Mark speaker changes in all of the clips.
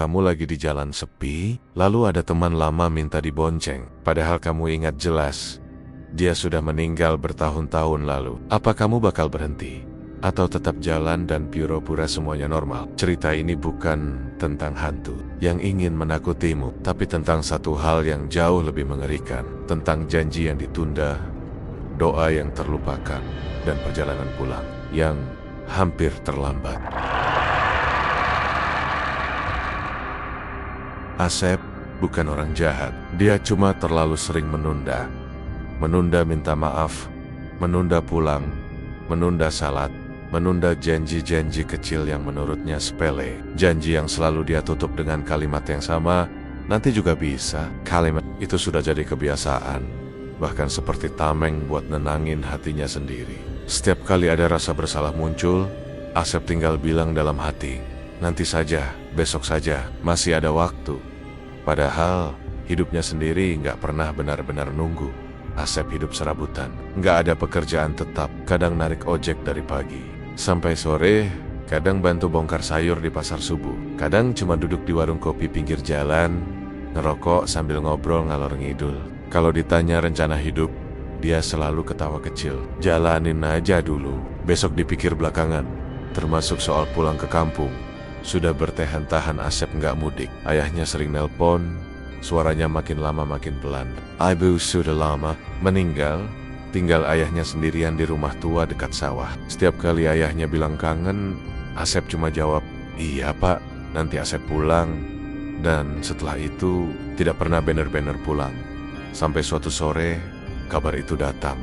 Speaker 1: kamu lagi di jalan sepi, lalu ada teman lama minta dibonceng. Padahal kamu ingat jelas, dia sudah meninggal bertahun-tahun lalu. Apa kamu bakal berhenti? Atau tetap jalan dan pura-pura semuanya normal? Cerita ini bukan tentang hantu yang ingin menakutimu, tapi tentang satu hal yang jauh lebih mengerikan. Tentang janji yang ditunda, doa yang terlupakan, dan perjalanan pulang yang hampir terlambat. Asep bukan orang jahat. Dia cuma terlalu sering menunda. Menunda minta maaf, menunda pulang, menunda salat, menunda janji-janji kecil yang menurutnya sepele. Janji yang selalu dia tutup dengan kalimat yang sama, nanti juga bisa. Kalimat itu sudah jadi kebiasaan, bahkan seperti tameng buat nenangin hatinya sendiri. Setiap kali ada rasa bersalah muncul, Asep tinggal bilang dalam hati, nanti saja, besok saja, masih ada waktu. Padahal hidupnya sendiri nggak pernah benar-benar nunggu. Asep hidup serabutan, nggak ada pekerjaan tetap, kadang narik ojek dari pagi sampai sore, kadang bantu bongkar sayur di pasar subuh, kadang cuma duduk di warung kopi pinggir jalan, ngerokok sambil ngobrol ngalor ngidul. Kalau ditanya rencana hidup, dia selalu ketawa kecil. Jalanin aja dulu, besok dipikir belakangan. Termasuk soal pulang ke kampung. Sudah bertahan-tahan Asep nggak mudik. Ayahnya sering nelpon, suaranya makin lama makin pelan. Ibu sudah lama meninggal, tinggal ayahnya sendirian di rumah tua dekat sawah. Setiap kali ayahnya bilang kangen, Asep cuma jawab, iya pak, nanti Asep pulang. Dan setelah itu, tidak pernah bener-bener pulang. Sampai suatu sore, kabar itu datang.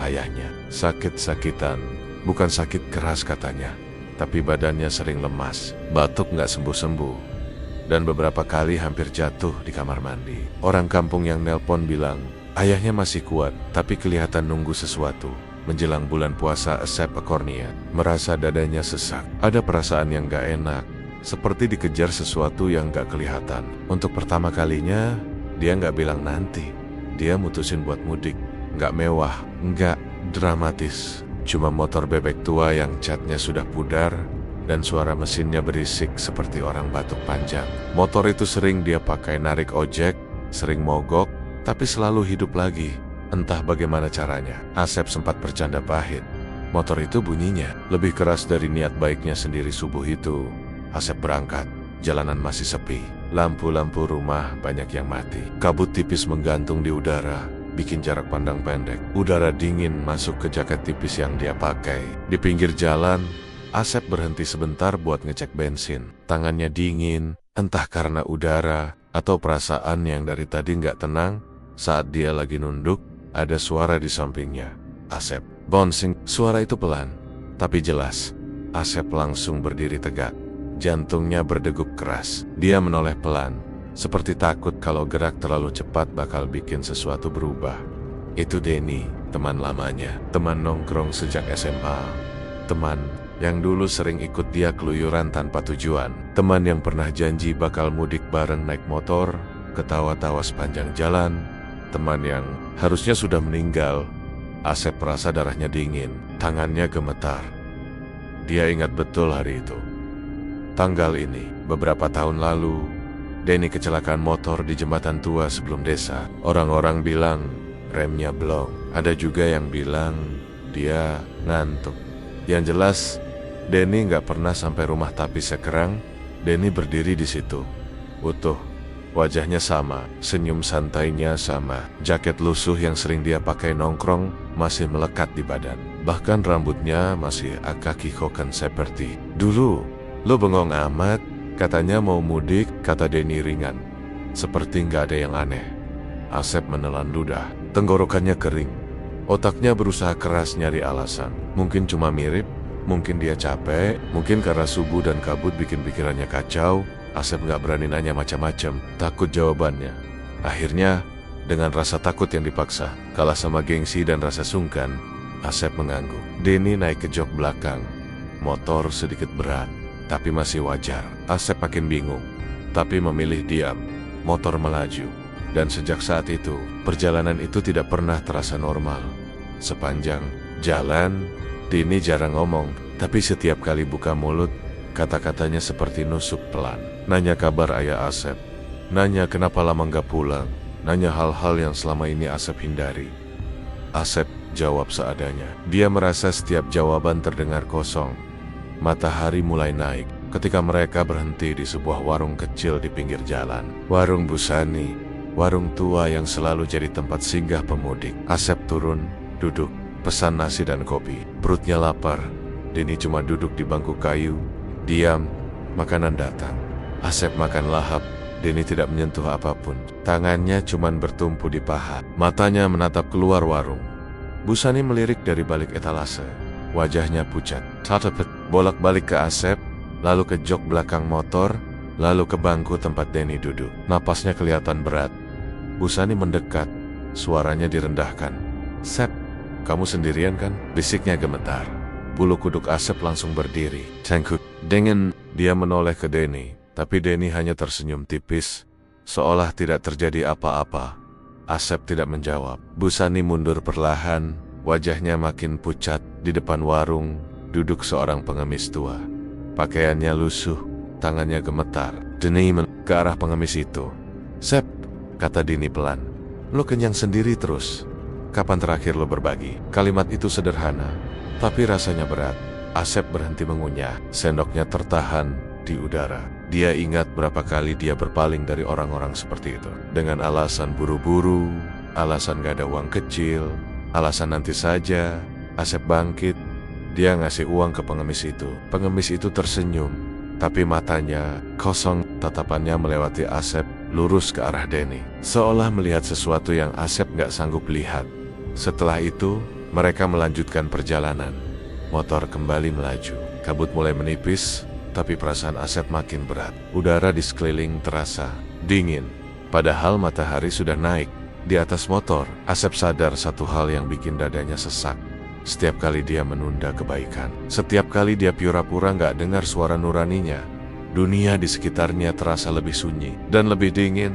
Speaker 1: Ayahnya sakit-sakitan, bukan sakit keras katanya, tapi badannya sering lemas, batuk nggak sembuh-sembuh, dan beberapa kali hampir jatuh di kamar mandi. Orang kampung yang nelpon bilang, ayahnya masih kuat, tapi kelihatan nunggu sesuatu. Menjelang bulan puasa, Asep kornia, merasa dadanya sesak. Ada perasaan yang gak enak, seperti dikejar sesuatu yang gak kelihatan. Untuk pertama kalinya, dia gak bilang nanti. Dia mutusin buat mudik. Gak mewah, gak dramatis. Cuma motor bebek tua yang catnya sudah pudar, dan suara mesinnya berisik seperti orang batuk panjang. Motor itu sering dia pakai narik ojek, sering mogok, tapi selalu hidup lagi, entah bagaimana caranya. Asep sempat bercanda pahit. Motor itu bunyinya lebih keras dari niat baiknya sendiri. Subuh itu, Asep berangkat. Jalanan masih sepi. Lampu-lampu rumah banyak yang mati. Kabut tipis menggantung di udara, bikin jarak pandang pendek. Udara dingin masuk ke jaket tipis yang dia pakai. Di pinggir jalan, Asep berhenti sebentar buat ngecek bensin. Tangannya dingin, entah karena udara atau perasaan yang dari tadi nggak tenang. Saat dia lagi nunduk, ada suara di sampingnya. Asep bouncing. Suara itu pelan, tapi jelas. Asep langsung berdiri tegak. Jantungnya berdegup keras. Dia menoleh pelan, seperti takut kalau gerak terlalu cepat bakal bikin sesuatu berubah. Itu Denny, teman lamanya. Teman nongkrong sejak SMA. Teman yang dulu sering ikut dia keluyuran tanpa tujuan. Teman yang pernah janji bakal mudik bareng naik motor, ketawa-tawa sepanjang jalan. Teman yang harusnya sudah meninggal. Asep merasa darahnya dingin, tangannya gemetar. Dia ingat betul hari itu. Tanggal ini, beberapa tahun lalu, Denny kecelakaan motor di jembatan tua sebelum desa. Orang-orang bilang remnya blong. Ada juga yang bilang dia ngantuk. Yang jelas, Denny nggak pernah sampai rumah, tapi sekarang Denny berdiri di situ, utuh. Wajahnya sama, senyum santainya sama. Jaket lusuh yang sering dia pakai nongkrong masih melekat di badan. Bahkan rambutnya masih agak kikokan seperti dulu. Lo bengong amat, katanya mau mudik, kata Denny ringan. Seperti nggak ada yang aneh. Asep menelan ludah, tenggorokannya kering. Otaknya berusaha keras nyari alasan. Mungkin cuma mirip, mungkin dia capek, mungkin karena subuh dan kabut bikin pikirannya kacau. Asep nggak berani nanya macam-macam, takut jawabannya. Akhirnya, dengan rasa takut yang dipaksa, kalah sama gengsi dan rasa sungkan, Asep mengangguk. Denny naik ke jok belakang. Motor sedikit berat, tapi masih wajar. Asep makin bingung, tapi memilih diam. Motor melaju, dan sejak saat itu, perjalanan itu tidak pernah terasa normal. Sepanjang jalan, Denny jarang ngomong, tapi setiap kali buka mulut, kata-katanya seperti nusuk pelan. Nanya kabar ayah Asep. Nanya kenapa lama nggak pulang. Nanya hal-hal yang selama ini Asep hindari. Asep jawab seadanya. Dia merasa setiap jawaban terdengar kosong. Matahari mulai naik ketika mereka berhenti di sebuah warung kecil di pinggir jalan. Warung Busani, warung tua yang selalu jadi tempat singgah pemudik. Asep turun, duduk, pesan nasi dan kopi. Perutnya lapar. Denny cuma duduk di bangku kayu, diam, makanan datang. Asep makan lahap. Denny tidak menyentuh apapun. Tangannya cuma bertumpu di paha. Matanya menatap keluar warung. Busani melirik dari balik etalase. Wajahnya pucat. Tatapet bolak-balik ke Asep, lalu ke jok belakang motor, lalu ke bangku tempat Denny duduk. Napasnya kelihatan berat. Busani mendekat. Suaranya direndahkan. "Sep, kamu sendirian kan?" Bisiknya gemetar. Bulu kuduk Asep langsung berdiri. "Cengkut." Dengan dia menoleh ke Denny. Tapi Denny hanya tersenyum tipis, seolah tidak terjadi apa-apa. Asep tidak menjawab. Busani mundur perlahan, wajahnya makin pucat. Di depan warung, duduk seorang pengemis tua. Pakaiannya lusuh, tangannya gemetar. Denny ke arah pengemis itu. "Sep," kata Denny pelan, "lo kenyang sendiri terus. Kapan terakhir lo berbagi?" Kalimat itu sederhana, tapi rasanya berat. Asep berhenti mengunyah, sendoknya tertahan di udara. Dia ingat berapa kali dia berpaling dari orang-orang seperti itu. Dengan alasan buru-buru, alasan gak ada uang kecil, alasan nanti saja. Asep bangkit. Dia ngasih uang ke pengemis itu. Pengemis itu tersenyum, tapi matanya kosong. Tatapannya melewati Asep, lurus ke arah Denny, seolah melihat sesuatu yang Asep gak sanggup lihat. Setelah itu, mereka melanjutkan perjalanan. Motor kembali melaju. Kabut mulai menipis, tapi perasaan Asep makin berat. Udara di sekeliling terasa dingin, padahal matahari sudah naik. Di atas motor, Asep sadar satu hal yang bikin dadanya sesak. Setiap kali dia menunda kebaikan, setiap kali dia pura-pura nggak dengar suara nuraninya, dunia di sekitarnya terasa lebih sunyi dan lebih dingin.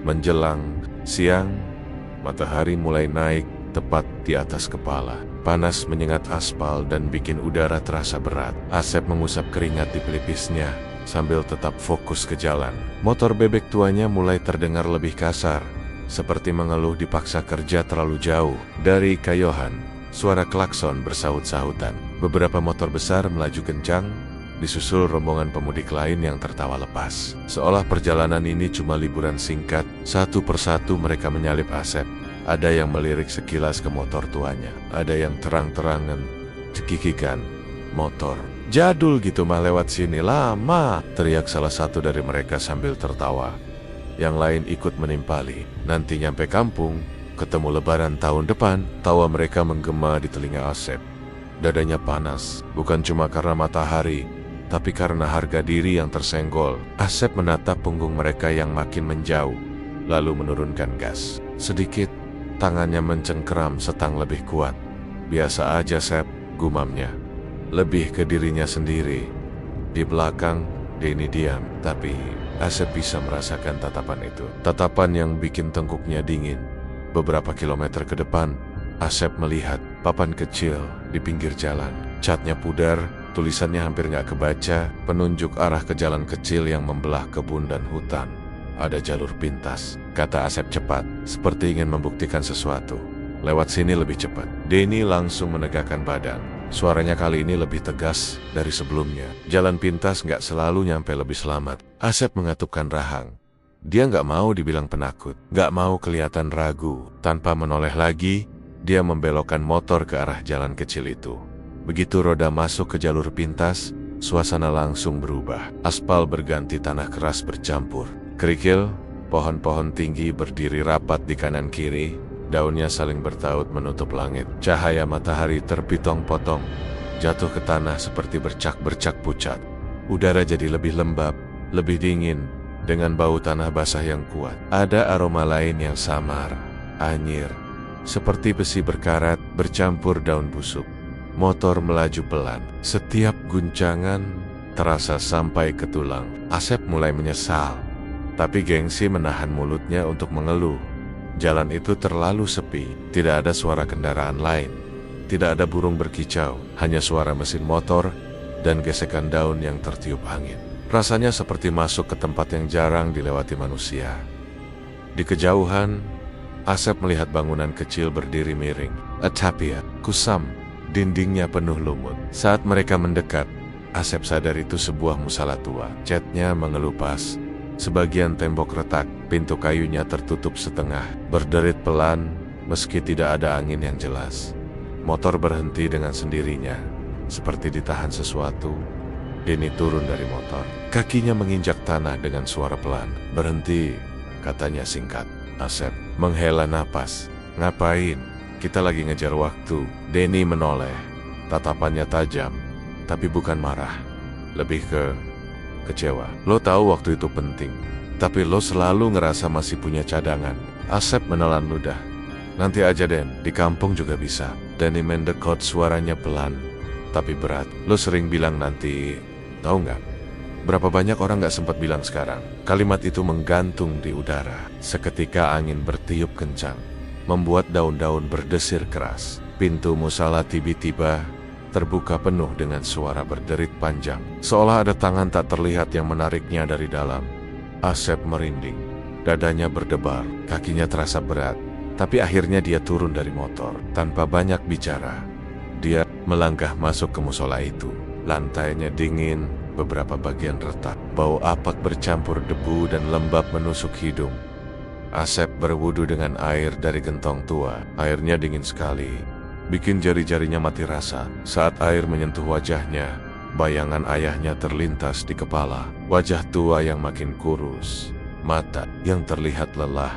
Speaker 1: Menjelang siang, matahari mulai naik tepat di atas kepala. Panas menyengat aspal dan bikin udara terasa berat. Asep mengusap keringat di pelipisnya sambil tetap fokus ke jalan. Motor bebek tuanya mulai terdengar lebih kasar, seperti mengeluh dipaksa kerja terlalu jauh. Dari kayohan, suara klakson bersaut-sahutan. Beberapa motor besar melaju kencang, disusul rombongan pemudik lain yang tertawa lepas. Seolah perjalanan ini cuma liburan singkat. Satu persatu mereka menyalip Asep. Ada yang melirik sekilas ke motor tuanya. Ada yang terang-terangan cekikikan motor. "Jadul gitu mah lewat sini lama," teriak salah satu dari mereka sambil tertawa. Yang lain ikut menimpali. "Nanti nyampe kampung, ketemu lebaran tahun depan." Tawa mereka menggema di telinga Asep. Dadanya panas, bukan cuma karena matahari, tapi karena harga diri yang tersenggol. Asep menatap punggung mereka yang makin menjauh, lalu menurunkan gas. Sedikit, tangannya mencengkeram setang lebih kuat. "Biasa aja, Sep," gumamnya. Lebih ke dirinya sendiri. Di belakang, Denny diam, tapi Asep bisa merasakan tatapan itu. Tatapan yang bikin tengkuknya dingin. Beberapa kilometer ke depan, Asep melihat papan kecil di pinggir jalan. Catnya pudar, tulisannya hampir nggak kebaca, penunjuk arah ke jalan kecil yang membelah kebun dan hutan. "Ada jalur pintas," kata Asep cepat, seperti ingin membuktikan sesuatu. "Lewat sini lebih cepat." Denny langsung menegakkan badan. Suaranya kali ini lebih tegas dari sebelumnya. Jalan pintas nggak selalu nyampe lebih selamat. Asep mengatupkan rahang. Dia nggak mau dibilang penakut, nggak mau kelihatan ragu. Tanpa menoleh lagi, dia membelokkan motor ke arah jalan kecil itu. Begitu roda masuk ke jalur pintas, suasana langsung berubah. Aspal berganti tanah keras bercampur. Kerikil, pohon-pohon tinggi berdiri rapat di kanan kiri, daunnya saling bertaut menutup langit. Cahaya matahari terpotong-potong, jatuh ke tanah seperti bercak-bercak pucat. Udara jadi lebih lembab, lebih dingin, dengan bau tanah basah yang kuat. Ada aroma lain yang samar, anyir, seperti besi berkarat bercampur daun busuk. Motor melaju pelan, setiap guncangan terasa sampai ke tulang. Asep mulai menyesal. Tapi gengsi menahan mulutnya untuk mengeluh. Jalan itu terlalu sepi, tidak ada suara kendaraan lain. Tidak ada burung berkicau, hanya suara mesin motor dan gesekan daun yang tertiup angin. Rasanya seperti masuk ke tempat yang jarang dilewati manusia. Di kejauhan, Asep melihat bangunan kecil berdiri miring. Atapia, kusam, dindingnya penuh lumut. Saat mereka mendekat, Asep sadar itu sebuah musala tua. Catnya mengelupas, sebagian tembok retak, pintu kayunya tertutup setengah. Berderit pelan, meski tidak ada angin yang jelas. Motor berhenti dengan sendirinya, seperti ditahan sesuatu. Denny turun dari motor. Kakinya menginjak tanah dengan suara pelan. "Berhenti," katanya singkat. Asep menghela napas. "Ngapain? Kita lagi ngejar waktu." Denny menoleh. Tatapannya tajam, tapi bukan marah. Lebih ke kecewa. "Lo tahu waktu itu penting, tapi lo selalu ngerasa masih punya cadangan." Asep menelan ludah. "Nanti aja, Den. Di kampung juga bisa." Denny mendekat, suaranya pelan, tapi berat. "Lo sering bilang nanti. Tahu nggak? Berapa banyak orang nggak sempat bilang sekarang?" Kalimat itu menggantung di udara. Seketika angin bertiup kencang, membuat daun-daun berdesir keras. Pintu musala tiba-tiba terbuka penuh dengan suara berderit panjang. Seolah ada tangan tak terlihat yang menariknya dari dalam. Asep merinding. Dadanya berdebar, kakinya terasa berat. Tapi akhirnya dia turun dari motor. Tanpa banyak bicara, dia melangkah masuk ke musola itu. Lantainya dingin, beberapa bagian retak. Bau apak bercampur debu dan lembab menusuk hidung. Asep berwudu dengan air dari gentong tua. Airnya dingin sekali, bikin jari-jarinya mati rasa. Saat air menyentuh wajahnya, bayangan ayahnya terlintas di kepala. Wajah tua yang makin kurus, mata yang terlihat lelah.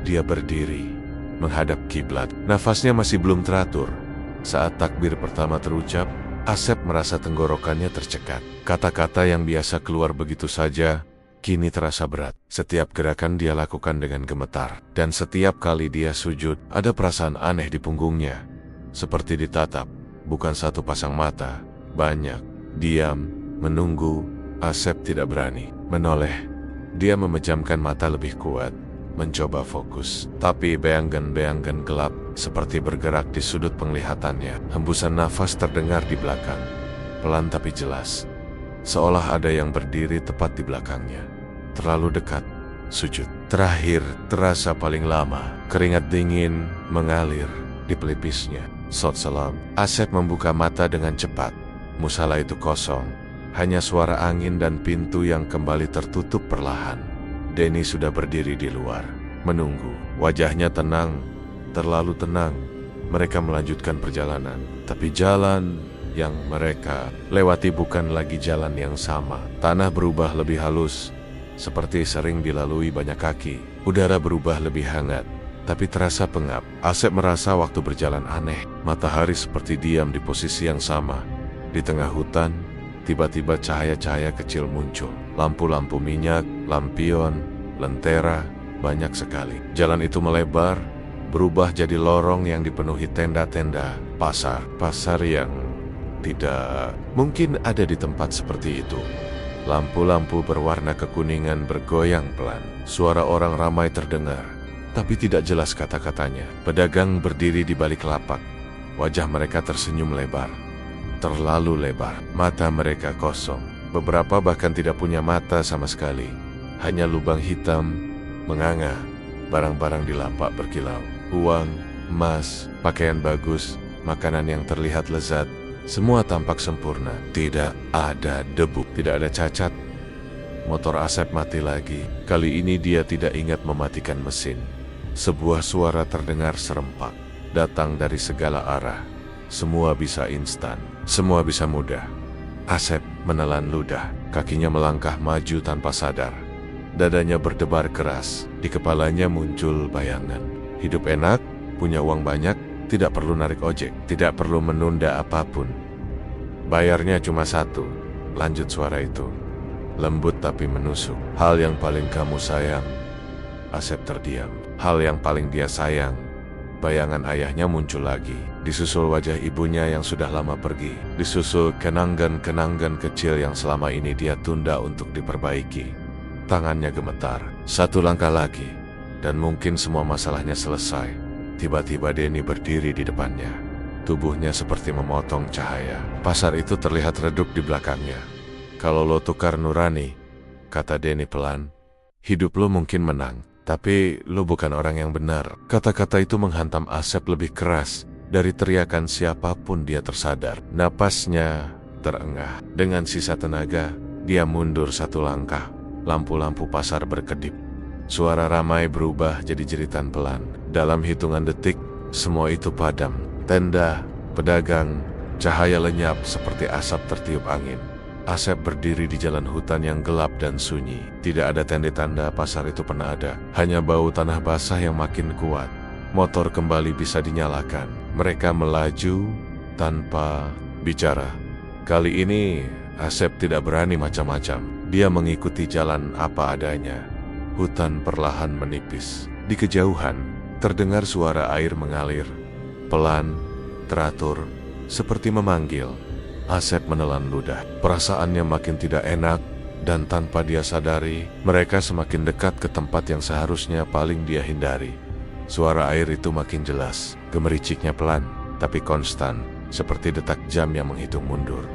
Speaker 1: Dia berdiri, menghadap kiblat. Nafasnya masih belum teratur. Saat takbir pertama terucap, Asep merasa tenggorokannya tercekat. Kata-kata yang biasa keluar begitu saja, kini terasa berat. Setiap gerakan dia lakukan dengan gemetar. Dan setiap kali dia sujud, ada perasaan aneh di punggungnya. Seperti ditatap, bukan satu pasang mata, banyak. Diam, menunggu. Asep tidak berani menoleh. Dia memejamkan mata lebih kuat, mencoba fokus. Tapi bayangan-bayangan gelap seperti bergerak di sudut penglihatannya. Hembusan nafas terdengar di belakang, pelan tapi jelas. Seolah ada yang berdiri tepat di belakangnya. Terlalu dekat. Sujud terakhir terasa paling lama. Keringat dingin mengalir di pelipisnya. Sot salam. Asep membuka mata dengan cepat. Musala itu kosong. Hanya suara angin dan pintu yang kembali tertutup perlahan. Denny sudah berdiri di luar, menunggu. Wajahnya tenang, terlalu tenang. Mereka melanjutkan perjalanan. Tapi jalan yang mereka lewati bukan lagi jalan yang sama. Tanah berubah lebih halus, seperti sering dilalui banyak kaki. Udara berubah lebih hangat, tapi terasa pengap. Asep merasa waktu berjalan aneh. Matahari seperti diam di posisi yang sama. Di tengah hutan, tiba-tiba cahaya-cahaya kecil muncul. Lampu-lampu minyak, lampion, lentera, banyak sekali. Jalan itu melebar, berubah jadi lorong yang dipenuhi tenda-tenda, pasar. Pasar yang tidak mungkin ada di tempat seperti itu. Lampu-lampu berwarna kekuningan bergoyang pelan. Suara orang ramai terdengar, tapi tidak jelas kata-katanya. Pedagang berdiri di balik lapak. Wajah mereka tersenyum lebar. Terlalu lebar. Mata mereka kosong. Beberapa bahkan tidak punya mata sama sekali. Hanya lubang hitam menganga. Barang-barang di lapak berkilau. Uang, emas, pakaian bagus, makanan yang terlihat lezat. Semua tampak sempurna. Tidak ada debu, tidak ada cacat. Motor Asep mati lagi. Kali ini dia tidak ingat mematikan mesin. Sebuah suara terdengar serempak, datang dari segala arah. Semua bisa instan, semua bisa mudah. Asep menelan ludah, kakinya melangkah maju tanpa sadar. Dadanya berdebar keras, di kepalanya muncul bayangan. Hidup enak, punya uang banyak, tidak perlu narik ojek, tidak perlu menunda apapun. Bayarnya cuma satu, lanjut suara itu. Lembut tapi menusuk. Hal yang paling kamu sayang. Asep terdiam. Hal yang paling dia sayang. Bayangan ayahnya muncul lagi. Disusul wajah ibunya yang sudah lama pergi. Disusul kenangan-kenangan kecil yang selama ini dia tunda untuk diperbaiki. Tangannya gemetar. Satu langkah lagi, dan mungkin semua masalahnya selesai. Tiba-tiba Denny berdiri di depannya. Tubuhnya seperti memotong cahaya. Pasar itu terlihat redup di belakangnya. Kalau lo tukar nurani, kata Denny pelan, hidup lo mungkin menang, tapi lo bukan orang yang benar. Kata-kata itu menghantam Asep lebih keras dari teriakan siapapun. Dia tersadar, napasnya terengah. Dengan sisa tenaga, dia mundur satu langkah. Lampu-lampu pasar berkedip. Suara ramai berubah jadi jeritan pelan. Dalam hitungan detik, semua itu padam. Tenda, pedagang, cahaya lenyap seperti asap tertiup angin. Asep berdiri di jalan hutan yang gelap dan sunyi. Tidak ada tanda-tanda pasar itu pernah ada. Hanya bau tanah basah yang makin kuat. Motor kembali bisa dinyalakan. Mereka melaju tanpa bicara. Kali ini Asep tidak berani macam-macam. Dia mengikuti jalan apa adanya. Hutan perlahan menipis. Di kejauhan, terdengar suara air mengalir. Pelan, teratur, seperti memanggil. Asep menelan ludah. Perasaannya makin tidak enak, dan tanpa dia sadari, mereka semakin dekat ke tempat yang seharusnya paling dia hindari. Suara air itu makin jelas. Gemericiknya pelan, tapi konstan, seperti detak jam yang menghitung mundur.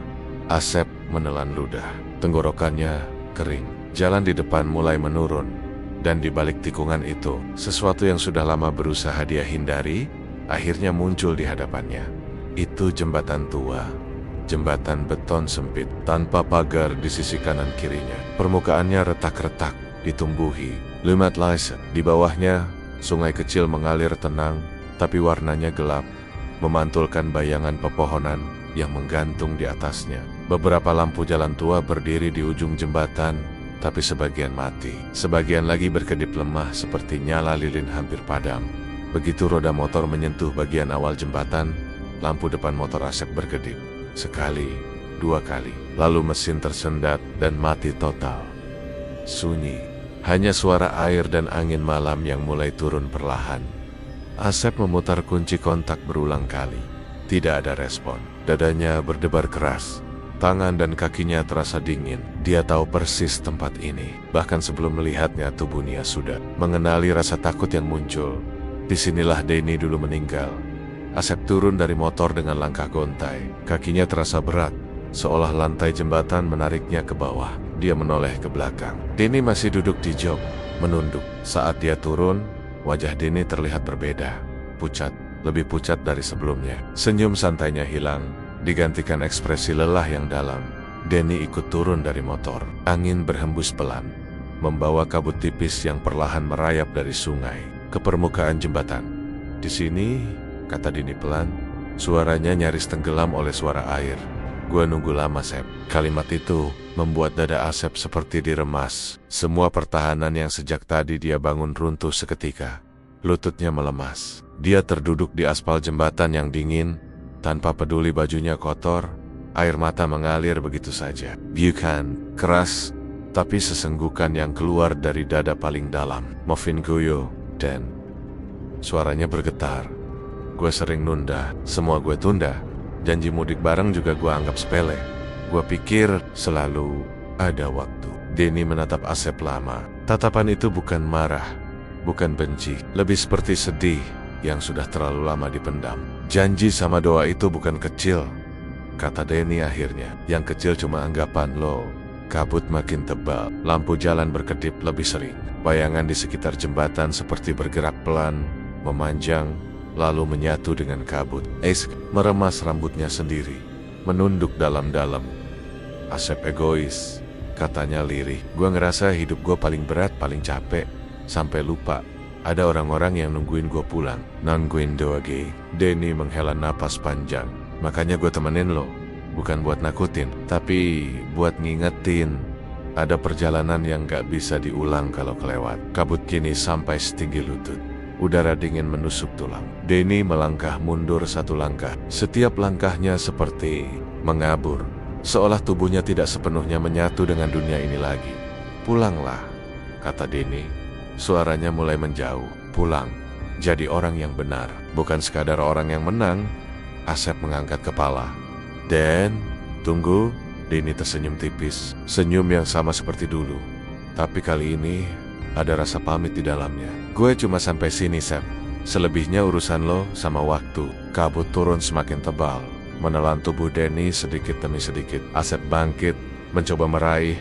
Speaker 1: Asep menelan ludah. Tenggorokannya kering. Jalan di depan mulai menurun. Dan di balik tikungan itu, sesuatu yang sudah lama berusaha dia hindari, akhirnya muncul di hadapannya. Itu jembatan tua. Jembatan beton sempit, tanpa pagar di sisi kanan kirinya. Permukaannya retak-retak, ditumbuhi lumat laser. Di bawahnya, sungai kecil mengalir tenang, tapi warnanya gelap, memantulkan bayangan pepohonan yang menggantung di atasnya. Beberapa lampu jalan tua berdiri di ujung jembatan, tapi sebagian mati. Sebagian lagi berkedip lemah seperti nyala lilin hampir padam. Begitu roda motor menyentuh bagian awal jembatan, lampu depan motor Asep berkedip. Sekali, dua kali, lalu mesin tersendat dan mati total. Sunyi, hanya suara air dan angin malam yang mulai turun perlahan. Asep memutar kunci kontak berulang kali. Tidak ada respon. Dadanya berdebar keras. Tangan dan kakinya terasa dingin. Dia tahu persis tempat ini. Bahkan sebelum melihatnya, tubuhnya sudah mengenali rasa takut yang muncul. Disinilah Denny dulu meninggal. Asep turun dari motor dengan langkah gontai. Kakinya terasa berat, seolah lantai jembatan menariknya ke bawah. Dia menoleh ke belakang. Denny masih duduk di jok, menunduk. Saat dia turun, wajah Denny terlihat berbeda. Pucat, lebih pucat dari sebelumnya. Senyum santainya hilang, digantikan ekspresi lelah yang dalam. Denny ikut turun dari motor. Angin berhembus pelan, membawa kabut tipis yang perlahan merayap dari sungai ke permukaan jembatan. Di sini, kata Denny pelan, suaranya nyaris tenggelam oleh suara air. Gua nunggu lama, Sep. Kalimat itu membuat dada Asep seperti diremas. Semua pertahanan yang sejak tadi dia bangun runtuh seketika. Lututnya melemas. Dia terduduk di aspal jembatan yang dingin, tanpa peduli bajunya kotor. Air mata mengalir begitu saja. Bukan keras, tapi sesenggukan yang keluar dari dada paling dalam. Maafin Goyo, Dan. Suaranya bergetar. Gue sering nunda, semua gue tunda. Janji mudik bareng juga gue anggap sepele. Gue pikir selalu ada waktu. Denny menatap Asep lama. Tatapan itu bukan marah, bukan benci. Lebih seperti sedih yang sudah terlalu lama dipendam. Janji sama doa itu bukan kecil, kata Denny akhirnya. Yang kecil cuma anggapan lo. Kabut makin tebal. Lampu jalan berkedip lebih sering. Bayangan di sekitar jembatan seperti bergerak pelan, memanjang, lalu menyatu dengan kabut. Ace meremas rambutnya sendiri, menunduk dalam-dalam. Asep egois, katanya lirih. Gua ngerasa hidup gua paling berat, paling capek, sampai lupa ada orang-orang yang nungguin gua pulang. Nungguin doage. Denny menghela napas panjang. Makanya gua temenin lo, bukan buat nakutin, tapi buat ngingetin. Ada perjalanan yang gak bisa diulang kalau kelewat. Kabut kini sampai setinggi lutut. Udara dingin menusuk tulang. Denny melangkah mundur satu langkah. Setiap langkahnya seperti mengabur, seolah tubuhnya tidak sepenuhnya menyatu dengan dunia ini lagi. Pulanglah, kata Denny. Suaranya mulai menjauh. Pulang, jadi orang yang benar, bukan sekadar orang yang menang. Asep mengangkat kepala. Dan, tunggu. Denny tersenyum tipis. Senyum yang sama seperti dulu. Tapi kali ini ada rasa pamit di dalamnya. Gue cuma sampai sini, Sep. Selebihnya urusan lo sama waktu. Kabut turun semakin tebal, menelan tubuh Denny sedikit demi sedikit. Asep bangkit, mencoba meraih,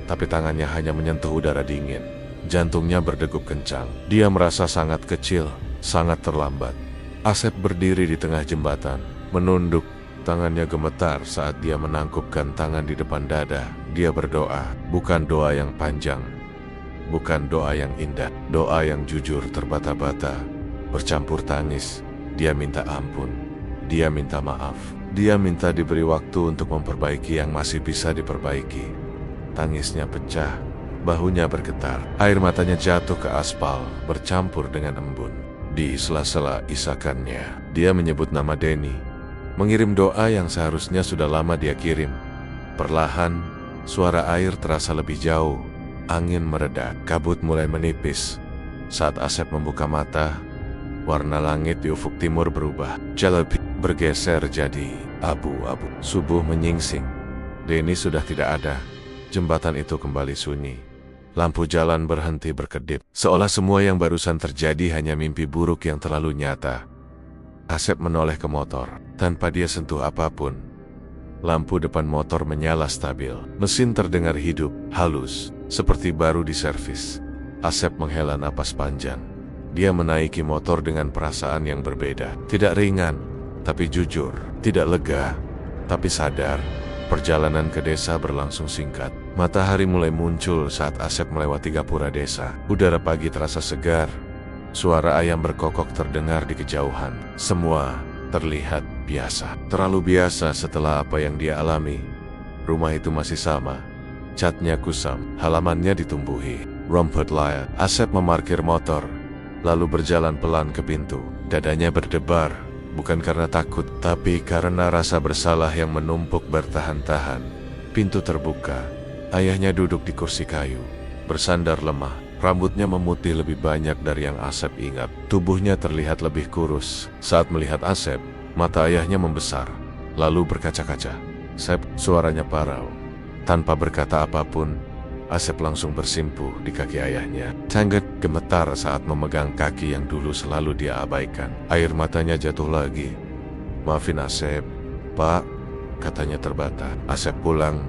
Speaker 1: tapi tangannya hanya menyentuh udara dingin. Jantungnya berdegup kencang. Dia merasa sangat kecil, sangat terlambat. Asep berdiri di tengah jembatan, menunduk. Tangannya gemetar saat dia menangkupkan tangan di depan dada. Dia berdoa, bukan doa yang panjang, bukan doa yang indah, doa yang jujur terbata-bata, bercampur tangis. Dia minta ampun, dia minta maaf, dia minta diberi waktu untuk memperbaiki yang masih bisa diperbaiki. Tangisnya pecah, bahunya bergetar, air matanya jatuh ke aspal, bercampur dengan embun. Di sela-sela isakannya, dia menyebut nama Denny, mengirim doa yang seharusnya sudah lama dia kirim. Perlahan, suara air terasa lebih jauh, angin mereda, kabut mulai menipis. Saat Asep membuka mata, warna langit di ufuk timur berubah. Jalapi bergeser jadi abu-abu. Subuh menyingsing. Denny sudah tidak ada. Jembatan itu kembali sunyi. Lampu jalan berhenti berkedip. Seolah semua yang barusan terjadi hanya mimpi buruk yang terlalu nyata. Asep menoleh ke motor. Tanpa dia sentuh apapun, lampu depan motor menyala stabil. Mesin terdengar hidup, halus, seperti baru diservis. Asep menghela napas panjang. Dia menaiki motor dengan perasaan yang berbeda. Tidak ringan, tapi jujur. Tidak lega, tapi sadar. Perjalanan ke desa berlangsung singkat. Matahari mulai muncul saat Asep melewati gapura desa. Udara pagi terasa segar. Suara ayam berkokok terdengar di kejauhan. Semua terlihat biasa. Terlalu biasa setelah apa yang dia alami. Rumah itu masih sama. Catnya kusam, halamannya ditumbuhi rumput liar. Asep memarkir motor, lalu berjalan pelan ke pintu. Dadanya berdebar, bukan karena takut, tapi karena rasa bersalah yang menumpuk bertahan-tahan. Pintu terbuka. Ayahnya duduk di kursi kayu, bersandar lemah. Rambutnya memutih lebih banyak dari yang Asep ingat. Tubuhnya terlihat lebih kurus. Saat melihat Asep, mata ayahnya membesar, lalu berkaca-kaca. Sep, suaranya parau. Tanpa berkata apapun, Asep langsung bersimpuh di kaki ayahnya. Tangget gemetar saat memegang kaki yang dulu selalu dia abaikan. Air matanya jatuh lagi. Maafin Asep, Pak, katanya terbata. Asep pulang,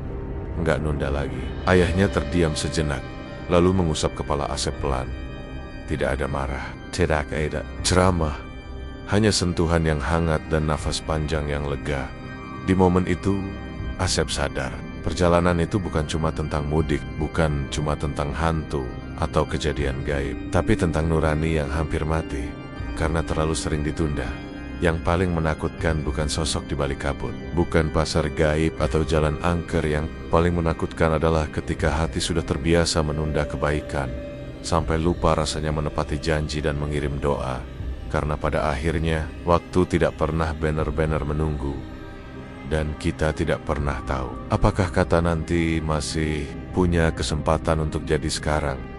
Speaker 1: nggak nunda lagi. Ayahnya terdiam sejenak, lalu mengusap kepala Asep pelan. Tidak ada marah, tidak ada ceramah, hanya sentuhan yang hangat dan nafas panjang yang lega. Di momen itu, Asep sadar, perjalanan itu bukan cuma tentang mudik, bukan cuma tentang hantu atau kejadian gaib, tapi tentang nurani yang hampir mati karena terlalu sering ditunda. Yang paling menakutkan bukan sosok di balik kabut, bukan pasar gaib atau jalan angker. Yang paling menakutkan adalah ketika hati sudah terbiasa menunda kebaikan, sampai lupa rasanya menepati janji dan mengirim doa. Karena pada akhirnya, waktu tidak pernah benar-benar menunggu. Dan kita tidak pernah tahu, apakah kata nanti masih punya kesempatan untuk jadi sekarang.